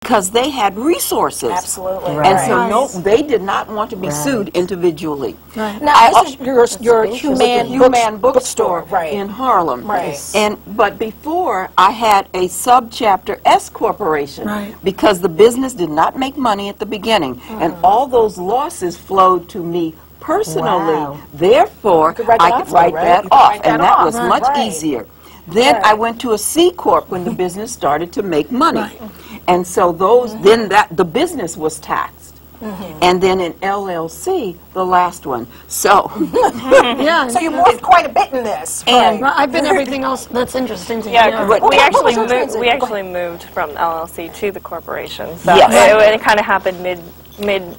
because they had resources. Absolutely. And so no, they did not want to be sued individually. Now, this is your Human bookstore in Harlem. Right. But before, I had a subchapter S corporation because the business did not make money at the beginning, and all those losses flowed to me personally. Therefore, I could write that off, and that was much easier. Then I went to a C Corp when the business started to make money. And so those, then the business was taxed. And then in LLC, the last one. So, so you morphed quite a bit in this. And I've been everything else. That's interesting to hear. But we actually moved from LLC to the corporation. So it kind of happened mid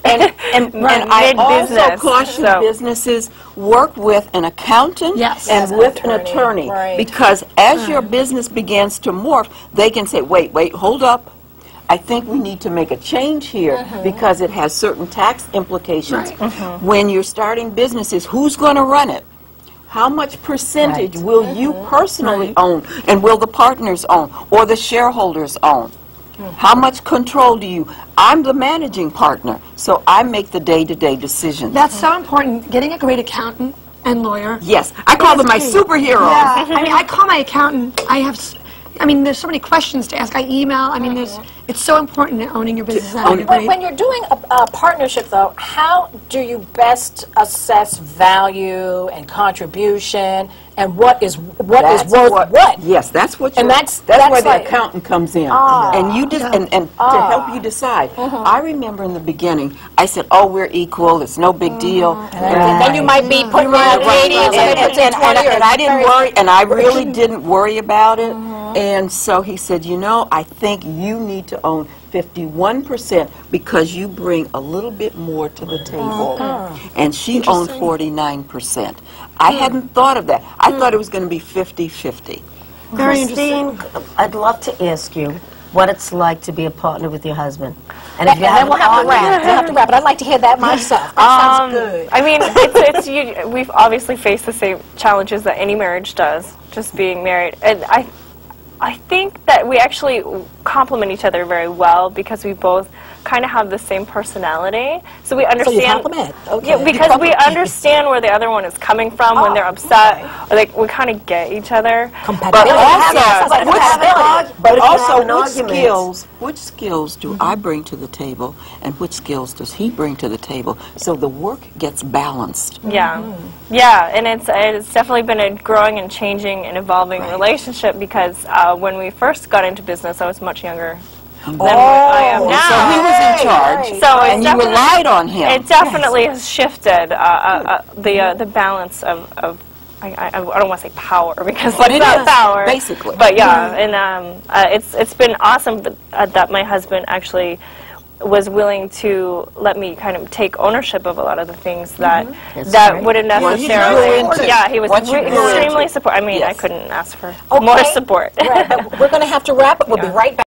I also caution businesses work with an accountant and with an attorney, because as your business begins to morph, they can say, wait, hold up. I think we need to make a change here because it has certain tax implications. When you're starting businesses, who's going to run it? How much percentage will you personally own, and will the partners own, or the shareholders own? How much control do you? I'm the managing partner, so I make the day-to-day decisions. That's so important. Getting a great accountant and lawyer. Yes, I call them my superheroes. Yeah, I mean, I call my accountant. There's so many questions to ask. I email. I mean, it's so important in owning your business. When you're doing a partnership, though, how do you best assess value and contribution, and what is worth what? Yes, that's what. And that's where the accountant comes in, and you just and to help you decide. I remember in the beginning, I said, "Oh, we're equal. It's no big deal." And then you might be putting out 80, and I didn't worry, and I really didn't worry about it. And so he said, "You know, I think you need to own 51% because you bring a little bit more to the table." And she owned 49%. I hadn't thought of that. I thought it was going to be 50-50. Christine, I'd love to ask you what it's like to be a partner with your husband. And then we'll have to wrap. We'll have to wrap. But I'd like to hear that myself. That sounds good. I mean, we've obviously faced the same challenges that any marriage does, just being married. And I think that we actually complement each other very well because we both kind of have the same personality. So we understand. So you complement. Okay. Yeah, because we understand where the other one is coming from when they're upset. Or like we kind of get each other. But also, which skills do I bring to the table, and which skills does he bring to the table? So the work gets balanced. Yeah, and it's definitely been a growing and changing and evolving relationship because when we first got into business, I was much younger than what I am now. So he was in charge, and you relied on him. It definitely has shifted the balance of I don't want to say power because it's not power, basically. But yeah, and it's been awesome that my husband actually was willing to let me kind of take ownership of a lot of the things that wouldn't necessarily. He was extremely supportive. I mean, I couldn't ask for more support. But we're going to have to wrap it. We'll be right back.